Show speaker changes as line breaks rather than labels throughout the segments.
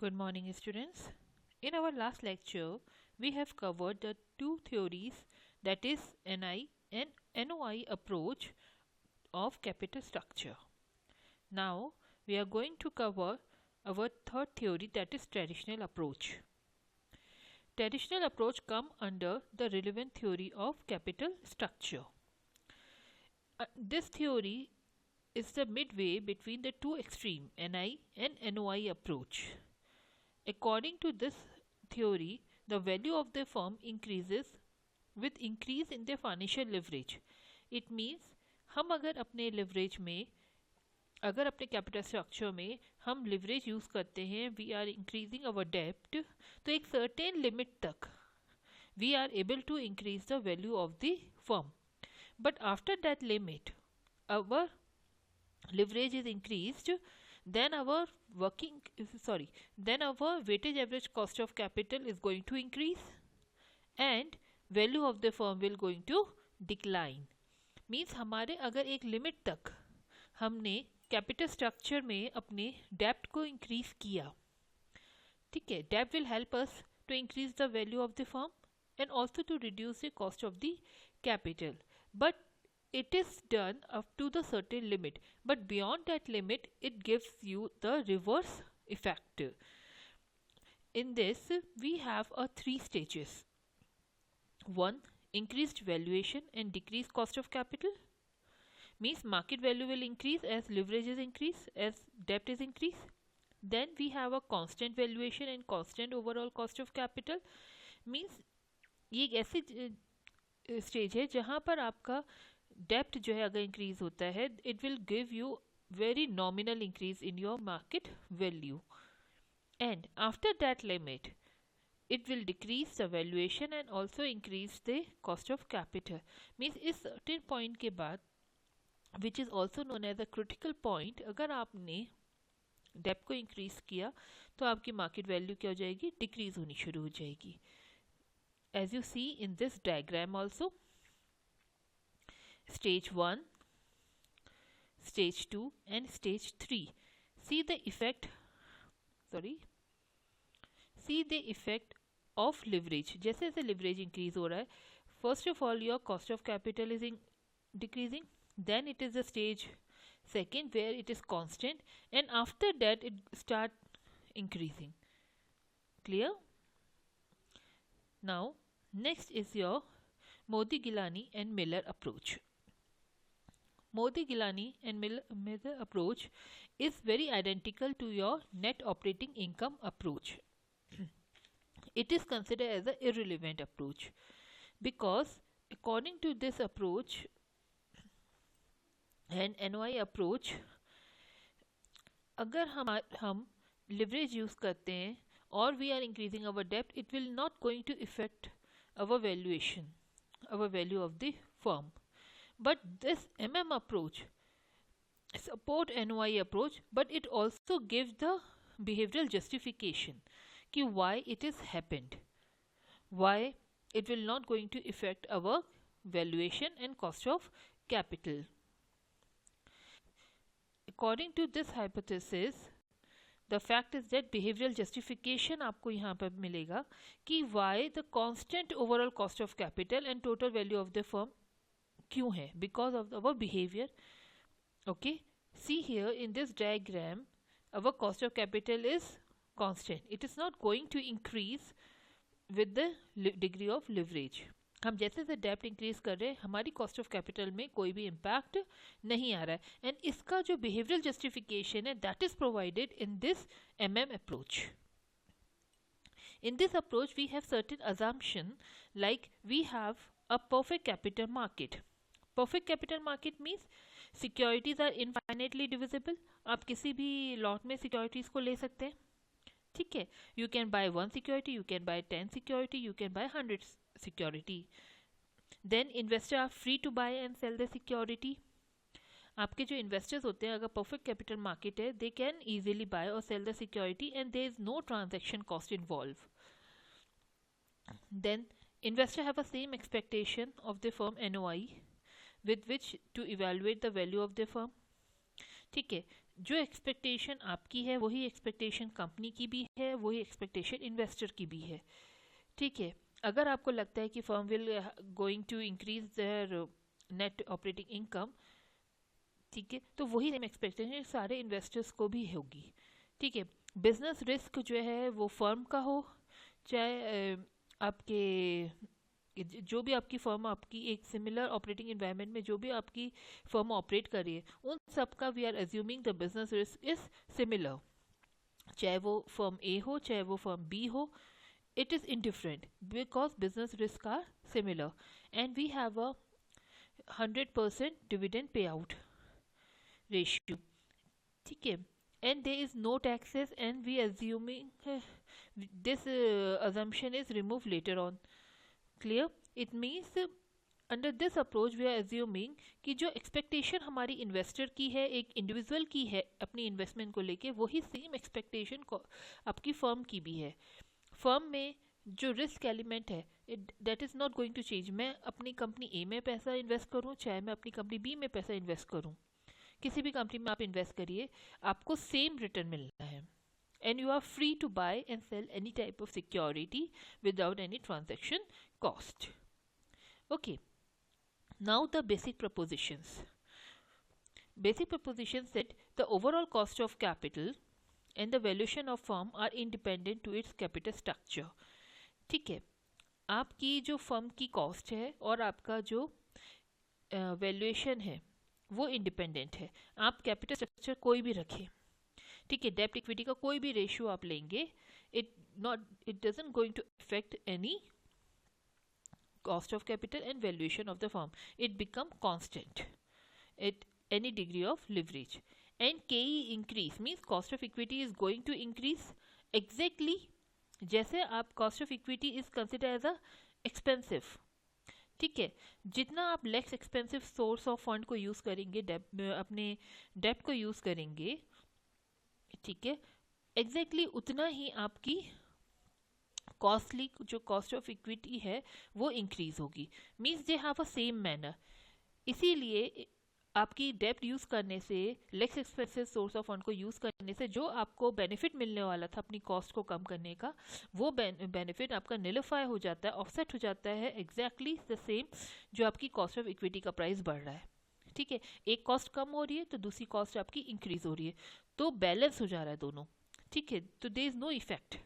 Good morning, students. In our last lecture, we have covered the two theories, that is NI and NOI approach of capital structure. Now, we are going to cover our third theory, that is traditional approach. Traditional approach come under the relevant theory of capital structure. This theory is the midway between the two extreme NI and NOI approach. According to this theory, the value of the firm increases with increase in their financial leverage. It means हम अगर अपने leverage में अगर अपने capital structure में हम leverage use करते हैं, we are increasing our debt, तो एक certain limit तक we are able to increase the value of the firm. But after that limit, our leverage is increased, then our weighted average cost of capital is going to increase and value of the firm will going to decline. Means हमारे अगर एक limit तक हमने capital structure में अपने डेप्ट को increase किया, ठीक है, डेप्ट will help us to increase the value of the firm and also to reduce the cost of the capital, but it is done up to the certain limit, but beyond that limit it gives you the reverse effect. In this we have a three stages. One, increased valuation and decreased cost of capital, means market value will increase as leverage is increase, as debt is increase. Then we have a constant valuation and constant overall cost of capital, means ये एक ऐसी stage है जहाँ पर आपका डेप्ट जो है अगर इंक्रीज होता है, it will give you very nominal increase in your market value, and after that limit it will decrease the valuation and also increase the cost of capital. Means इस certain point के बाद, which is also known as a critical point, अगर आपने डेप्ट को increase किया तो आपकी market value क्या हो जाएगी, डिक्रीज होनी शुरू हो जाएगी. As you see in this diagram also, stage 1, stage 2 and stage 3. See the effect of leverage. जैसे जैसे leverage increase हो रहा है, first of all your cost of capital is decreasing, then it is the stage second where it is constant, and after that it start increasing. Clear? Now next is your Modi-Gilani and Miller approach. Modi-Gilani and Miller approach is very identical to your net operating income approach. It is considered as an irrelevant approach because according to this approach and NOI approach, अगर हम leverage use करते हैं or we are increasing our debt, it will not going to affect our valuation, our value of the firm. But this approach support NOI approach, but it also gives the behavioral justification कि why it is happened, why it will not going to affect our valuation and cost of capital. According to this hypothesis, the fact is that behavioral justification आपको यहाँ पर मिलेगा कि why the constant overall cost of capital and total value of the firm क्यों है, because of our behavior. Okay, see here in this diagram our cost of capital is constant, it is not going to increase with the degree of leverage. हम जैसे जैसे डेप्ट increase कर रहे हैं हमारी cost of capital में कोई भी इम्पैक्ट नहीं आ रहा है, एंड इसका जो बिहेवियरल जस्टिफिकेशन है that is provided in this approach. In this approach we have certain assumption like we have a perfect capital market. Perfect capital market means securities are infinitely divisible. आप किसी भी lot में securities को ले सकते हैं, ठीक है. You can buy 1 security, you can buy 10 security, you can buy 100 security. Then investor are free to buy and sell the security. आपके जो इन्वेस्टर्स होते हैं अगर परफेक्ट कैपिटल मार्केट है, दे कैन इजीली बाय और sell the security and there is no transaction cost involve. Then investor have a same expectation of the firm NOI with which to evaluate the value of the firm. ठीक है. जो expectation आपकी है वही expectation company की भी है, वही एक्सपेक्टेशन इन्वेस्टर की भी है, ठीक है। अगर आपको लगता है कि firm will going to increase their net operating income, ठीक है, तो वही सेम एक्सपेक्टेशन सारे इन्वेस्टर्स को भी होगी, ठीक है। बिजनेस रिस्क जो है वो फर्म का हो, चाहे आपके जो भी आपकी फर्म आपकी एक सिमिलर ऑपरेटिंग एनवायरनमेंट में जो भी आपकी फर्म ऑपरेट कर रही है, उन सब का we are assuming the business risk is similar, चाहे वो फर्म ए हो चाहे वो फर्म बी हो, it is indifferent because business risks are similar and we have a 100% dividend payout ratio, ठीक है, and there is no taxes and we assuming this assumption is removed later on, clear? It means under this approach we are assuming कि जो expectation हमारी investor की है, एक individual की है अपनी इन्वेस्टमेंट को लेके, वही सेम एक्सपेक्टेशन को आपकी फर्म की भी है। फर्म में जो रिस्क एलिमेंट है that is not going to change. मैं अपनी कंपनी ए में पैसा इन्वेस्ट करूँ चाहे मैं अपनी कंपनी बी में पैसा इन्वेस्ट करूँ, किसी भी कंपनी में आप इन्वेस्ट करिए, आपको सेम रिटर्न मिलना है and you are free to buy and sell any type of security without any transaction cost. Okay, now the basic propositions. Basic propositions said the overall cost of capital and the valuation of firm are independent to its capital structure, ठीक है। आपकी जो firm की cost है और आपका जो valuation है वो इंडिपेंडेंट है। आप कैपिटल स्ट्रक्चर कोई भी रखें, ठीक है, डेब्ट इक्विटी का कोई भी रेशियो आप लेंगे, it doesn't going to affect any cost of capital and valuation of the firm. It become constant at any degree of leverage. And KE increase means cost of equity is going to increase exactly जैसे आप cost of equity is considered as a expensive, ठीक है। जितना आप less expensive source of fund को use करेंगे, अपने डेप्ट को यूज़ करेंगे, ठीक है, एग्जैक्टली उतना ही आपकी कॉस्टली जो कॉस्ट ऑफ इक्विटी है वो इंक्रीज होगी। Means they have a same manner. इसीलिए आपकी डेप्ट यूज़ करने से, less expensive source of fund को यूज़ करने से जो आपको बेनिफिट मिलने वाला था अपनी कॉस्ट को कम करने का, वो बेनिफिट आपका निलिफाई हो जाता है, ऑफसेट हो जाता है एग्जैक्टली द सेम जो आपकी कॉस्ट ऑफ इक्विटी का प्राइस बढ़ रहा है, ठीक है। एक कॉस्ट कम हो रही है तो दूसरी कॉस्ट आपकी इंक्रीज हो रही है, तो बैलेंस हो जा रहा है दोनों, ठीक है, तो there is no effect.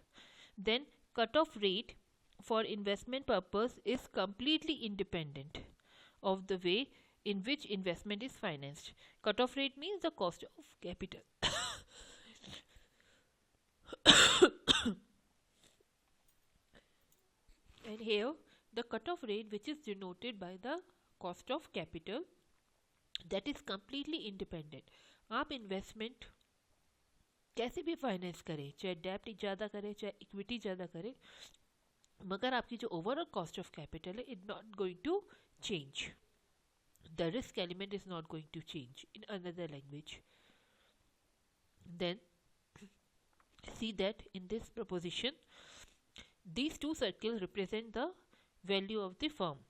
Then cutoff rate for investment purpose is completely independent of the way in which investment is financed. Cutoff rate means the cost of capital. And here the cutoff rate, which is denoted by the cost of capital, that is completely independent. आप investment कैसे भी finance करें, चाहे डेप्ट ज़्यादा करें चाहे equity ज़्यादा करें, मगर आपकी जो ओवरऑल कॉस्ट ऑफ कैपिटल है it not going to change, the risk element is not going to change in another language. Then see that in this proposition these two circle represent the value of the firm.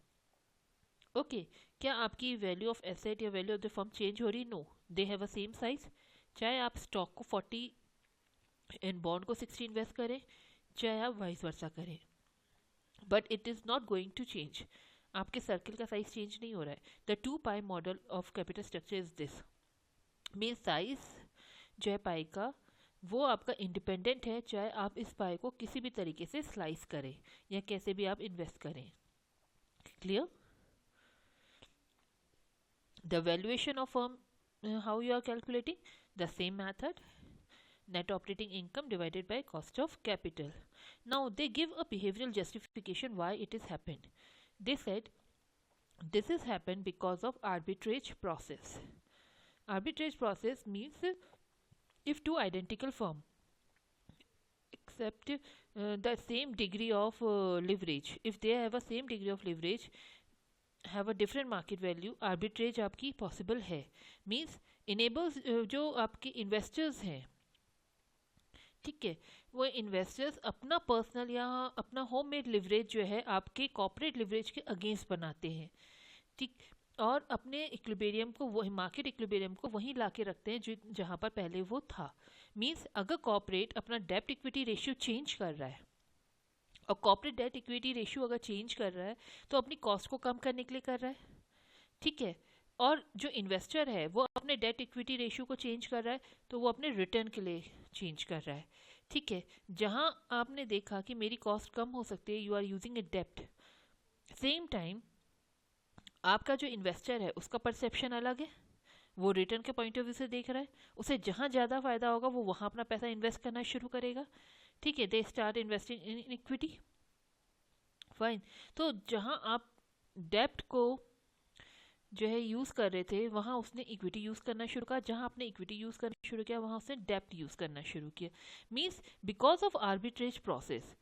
Okay, क्या आपकी value of asset या value of the firm change हो रही? No, they have a same size. चाहे आप stock को 40 and bond को 60 invest करें, चाहे आप वाइस वर्सा करें, but it is not going to change. आपके सर्किल का साइज चेंज नहीं हो रहा है। The 2 pi model of capital structure is this, mean size जो है पाई का वो आपका इंडिपेंडेंट है, चाहे आप इस पाई को किसी भी तरीके से स्लाइस करें या कैसे भी आप इन्वेस्ट करें। Clear? The valuation of firm, how you are calculating? The same method, net operating income divided by cost of capital. Now they give a behavioral justification why it has happened. They said this has happened because of arbitrage process. Arbitrage process means if two identical firm accept the same degree of leverage, if they have a same degree of leverage, have a different market value, arbitrage आपकी possible है। Means enables जो आपके investors हैं, ठीक है, वो investors अपना personal या अपना होम मेड लिवरेज जो है आपके कॉर्पोरेट लिवरेज के अगेंस्ट बनाते हैं, ठीक। और अपने इक्विलिब्रियम को, वही मार्केट इक्विलिब्रियम को वहीं ला के रखते हैं जो जहाँ पर पहले वो था। मीन्स अगर कॉर्पोरेट अपना डेब्ट इक्विटी रेशियो चेंज कर रहा है, और कॉर्पोरेट डेट इक्विटी रेशियो अगर चेंज कर रहा है तो अपनी कॉस्ट को कम करने के लिए कर रहा है, ठीक है। और जो इन्वेस्टर है वो अपने डेट इक्विटी रेशियो को चेंज कर रहा है तो वो अपने रिटर्न के लिए चेंज कर रहा है, ठीक है। जहां आपने देखा कि मेरी कॉस्ट कम हो सकती है, यू आर यूजिंग ए डेप्ट, सेम टाइम आपका जो इन्वेस्टर है उसका परसेप्शन अलग है, वो रिटर्न के पॉइंट ऑफ व्यू से देख रहा है, उसे जहां ज़्यादा फायदा होगा वो वहां अपना पैसा इन्वेस्ट करना शुरू करेगा, ठीक है। They start investing in equity, fine. तो जहां आप डेप्ट को जो है यूज़ कर रहे थे वहाँ उसने इक्विटी यूज़ करना शुरू किया, जहाँ आपने इक्विटी यूज़ करना शुरू किया वहाँ उसने डेप्ट यूज़ करना शुरू किया। Means because of arbitrage process,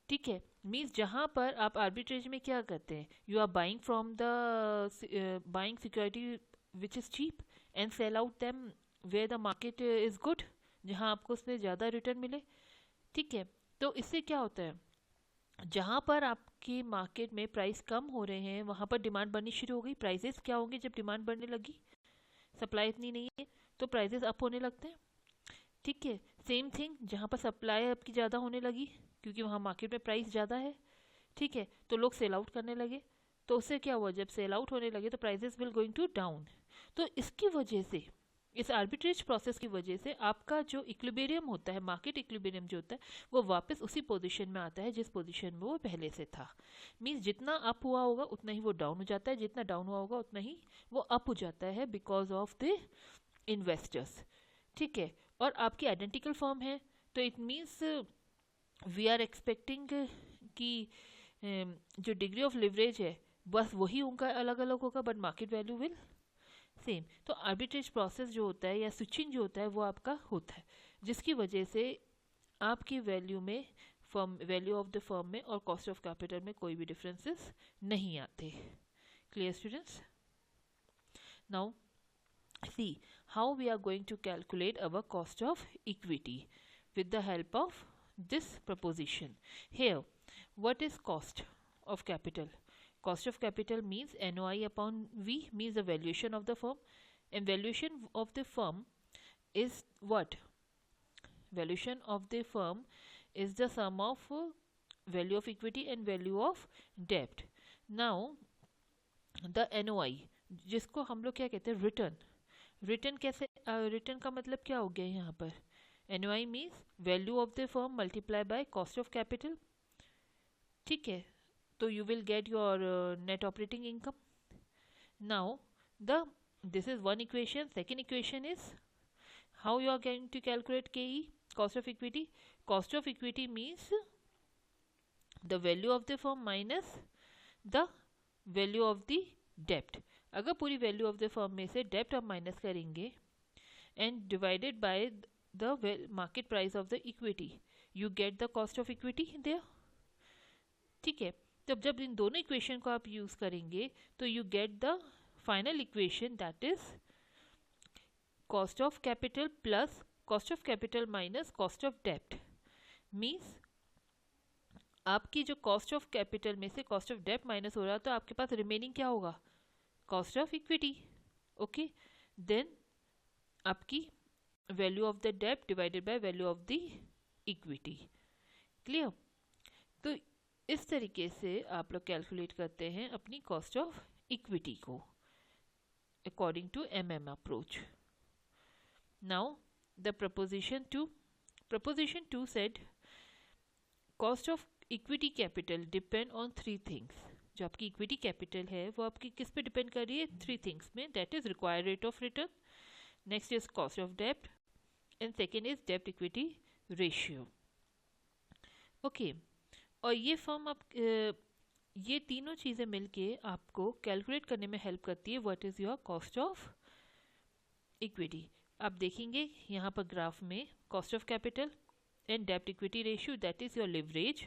ठीक है। मीन्स जहाँ पर आप आर्बिट्रेज में क्या करते हैं, you are buying from the buying security which is cheap and sell out them where the market is good, जहाँ आपको उससे ज़्यादा रिटर्न मिले, ठीक है। तो इससे क्या होता है, जहाँ पर आपकी मार्केट में प्राइस कम हो रहे हैं वहाँ पर डिमांड बढ़नी शुरू हो गई। प्राइसेस क्या होंगे जब डिमांड बढ़ने लगी, सप्लाई इतनी नहीं है तो प्राइसेस अप होने लगते हैं, ठीक है। सेम थिंग जहाँ पर सप्लाई आपकी ज़्यादा होने लगी क्योंकि वहाँ मार्केट में प्राइस ज़्यादा है, ठीक है, तो लोग सेल आउट करने लगे। तो उससे क्या हुआ, जब सेल आउट होने लगे तो prices will going to down. तो इसकी वजह से, इस आर्बिट्रेज प्रोसेस की वजह से आपका जो इक्विलिब्रियम होता है, मार्केट इक्विलिब्रियम जो होता है, वो वापस उसी पोजीशन में आता है जिस पोजीशन में वो पहले से था। मीन्स जितना अप हुआ होगा उतना ही वो डाउन हो जाता है, जितना डाउन हुआ होगा उतना ही वो अप हो जाता है बिकॉज ऑफ द इन्वेस्टर्स, ठीक है। और आपकी आइडेंटिकल फॉर्म है तो it means we are expecting कि जो डिग्री ऑफ लिवरेज है बस वही उनका अलग अलग होगा but market value will same. तो आर्बिट्रेज प्रोसेस जो होता है या स्विचिंग जो होता है वो आपका होता है, जिसकी वजह से आपकी वैल्यू में, firm value of the firm में और कॉस्ट ऑफ कैपिटल में कोई भी डिफरेंसेस नहीं आते। Clear students? Now see how we are going to calculate our cost of equity with the help of this proposition. Here, what is cost of capital? Cost of capital means NOI upon V, means the valuation of the firm, and valuation of the firm is what? Valuation of the firm is the sum of value of equity and value of debt. Now the NOI, जिसको हम लोग क्या कहते हैं, return. Return कैसे, return का मतलब क्या हो गया यहाँ पर, NOI means value of the firm multiplied by cost of capital, ठीक है। तो you will get your net operating income. Now the this is one equation. Second equation is how you are going to calculate KE, cost of equity. Cost of equity means the value of the firm minus the value of the debt. अगर पूरी value of the firm में से डेप्ट आप minus करेंगे and divided by the market price of the equity, you get the cost of equity there, ठीक है। तब जब इन दोनों इक्वेशन को आप यूज करेंगे तो you get the final equation that is cost of capital plus cost of capital minus cost of debt, means आपकी जो cost of capital में से cost of debt माइनस हो रहा है तो आपके पास रिमेनिंग क्या होगा, cost of equity, okay. Then आपकी वैल्यू ऑफ द डेब्ट divided by value of the equity. Clear? तो इस तरीके से आप लोग कैलकुलेट करते हैं अपनी कॉस्ट ऑफ इक्विटी को according to MM approach. Now the proposition to said cost of equity capital depend on 3 things. जो आपकी इक्विटी कैपिटल है वो आपकी किस पे डिपेंड कर रही है, 3 थिंग्स में, that is required rate of return, next is cost of डेब्ट एंड सेकेंड इज डेब्ट इक्विटी रेशियो, ओके। और ये फॉर्म आप ये तीनों चीज़ें मिलके आपको कैलकुलेट करने में हेल्प करती है what is your cost of equity. आप देखेंगे यहाँ पर ग्राफ में कॉस्ट ऑफ कैपिटल एंड डेब्ट equity ratio, that is your leverage.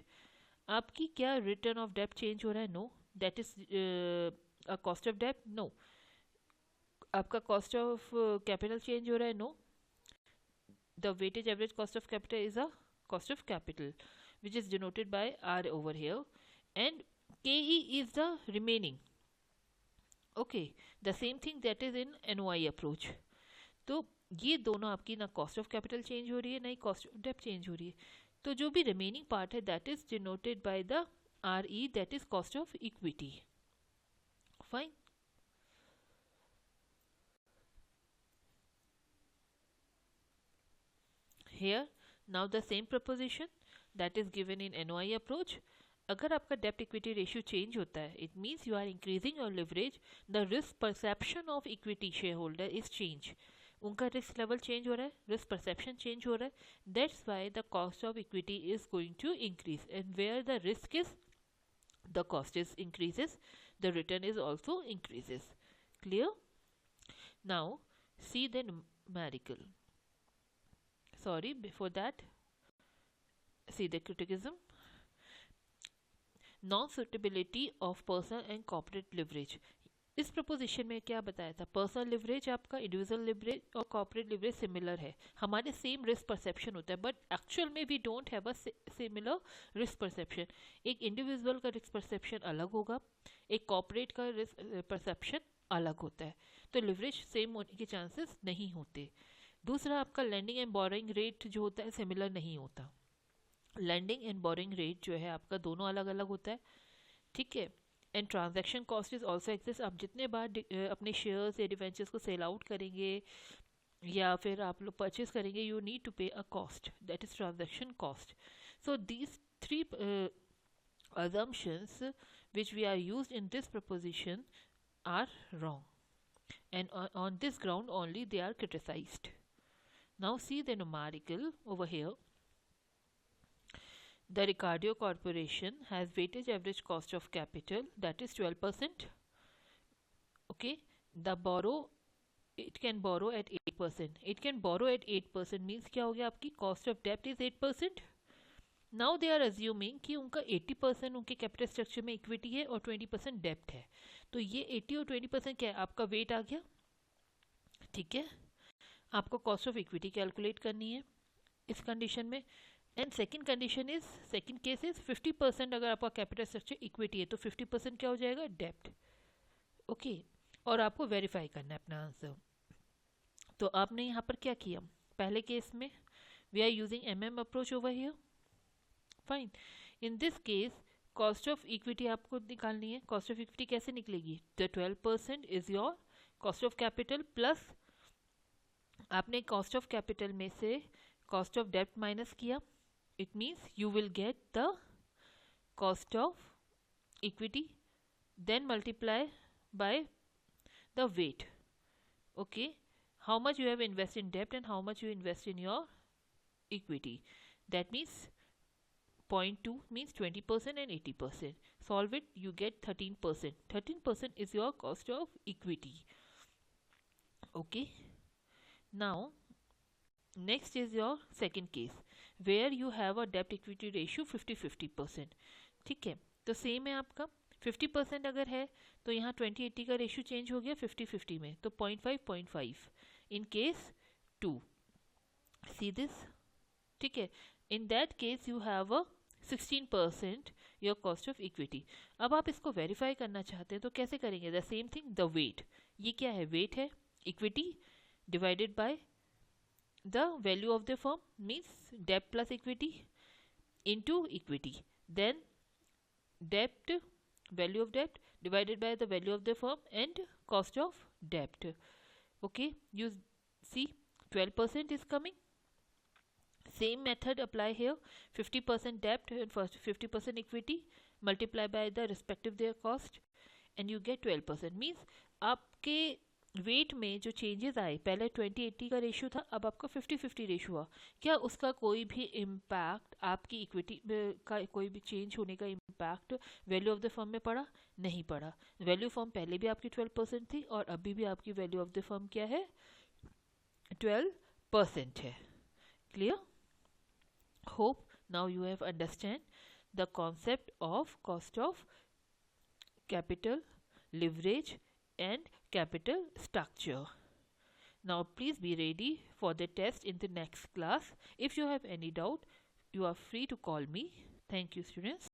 आपकी क्या रिटर्न ऑफ डेब्ट चेंज हो रहा है, no, that is cost of डेब्ट, नो। आपका कॉस्ट ऑफ कैपिटल चेंज हो रहा है, no, the weighted average cost of capital is a cost of capital which is denoted by R over here, and KE is the remaining, okay, the same thing that is in NOI approach. तो ये दोनों आपकी ना cost of capital change हो रही है ना ही cost of dept change हो रही है। तो जो भी रिमेनिंग पार्ट है that is denoted by the R E, that is cost of equity. Fine. Here now the same proposition that is given in NOI approach. अगर आपका डेप्ट इक्विटी रेशियो चेंज होता है it means you are increasing your leverage, the risk perception of equity share holder is change. उनका risk level change हो रहा है, risk perception change हो रहा है, that's why the cost of equity is going to increase, and where the risk is the cost is increases, the return is also increases. Clear? Now see the numerical. Sorry, before that see the criticism. Non suitability of personal and corporate leverage. इस proposition में क्या बताया था, personal leverage आपका individual leverage और corporate leverage similar है, हमारे same risk perception होता है, बट एक्चुअल में we don't have a similar risk perception. एक इंडिविजुअल का रिस्क परसेप्शन अलग होगा, एक कॉर्पोरेट का रिस्क परसेप्शन अलग होता है, तो लिवरेज सेम होने के चांसेस नहीं होते। दूसरा आपका लैंडिंग एंड बोरोइंग रेट जो होता है सिमिलर नहीं होता, लैंडिंग एंड बोरिंग रेट जो है आपका दोनों अलग अलग होता है, ठीक है। And transaction cost is also exist, आप जितने बार अपने शेयर्स या डिवेंचर्स को सेल आउट करेंगे या फिर आप लोग परचेज करेंगे, यू नीड टू पे a cost, that is transaction cost. So these three assumptions which we are used in this proposition are wrong, and on this ground only they are criticized. Now see the numerical over here. The Ricardo Corporation has weighted average cost of capital that is 12%. Okay, the borrow, it can borrow at 8%. It can borrow at 8% means क्या हो गया, आपकी cost of debt is 8%. Now they are assuming कि उनका 80% उनके capital structure में equity है और 20% डेप्ट है, तो ये 80 और 20% क्या है, आपका वेट आ गया, ठीक है। आपको कॉस्ट ऑफ इक्विटी कैलकुलेट करनी है इस कंडीशन में। And second condition is, second case is 50% अगर आपका कैपिटल स्ट्रक्चर इक्विटी है तो 50% क्या हो जाएगा, डेप्ट। ओके, और आपको वेरीफाई करना है अपना आंसर। तो आपने यहाँ पर क्या किया, पहले केस में we are using MM approach over here, fine. In this case cost of equity आपको निकालनी है, कॉस्ट ऑफ इक्विटी कैसे निकलेगी, the 12% is your cost of capital plus आपने कॉस्ट ऑफ कैपिटल में से कॉस्ट ऑफ डेप्ट माइनस किया, it means you will get the cost of equity, then multiply by the weight. Okay, how much you have invested in debt and how much you invest in your equity, that means 0.2 means 20% and 80%, solve it, you get 13%. 13% is your cost of equity. Okay, now next is your second case where you have a debt equity ratio 50-50%, ठीक है। तो same है आपका 50% अगर है तो यहाँ 20-80 का रेशियो चेंज हो गया 50-50 में, तो 0.5 इन केस 2, सी दिस, ठीक है। In that case you have a 16% your cost of equity. अब आप इसको वेरीफाई करना चाहते हैं तो कैसे करेंगे, the same thing, the weight, ये क्या है, वेट है equity divided by the value of the firm means debt plus equity into equity, then debt, value of debt divided by the value of the firm and cost of debt. Okay, you see 12% is coming, same method apply here, 50% debt and first 50% equity multiply by the respective their cost and you get 12%, means आपके wait में जो changes आए, पहले 20-80 का ratio था, अब आपका 50-50 ratio हुआ, क्या उसका कोई भी इम्पैक्ट आपकी इक्विटी का कोई भी चेंज होने का impact value of the firm में पड़ा, नहीं पड़ा। वैल्यू फर्म पहले भी आपकी 12% थी और अभी भी आपकी वैल्यू ऑफ द फर्म क्या है, 12% है। Clear? Hope now you have understand the concept of cost of capital, leverage and capital structure. Now please be ready for the test in the next class. If you have any doubt, you are free to call me. Thank you, students.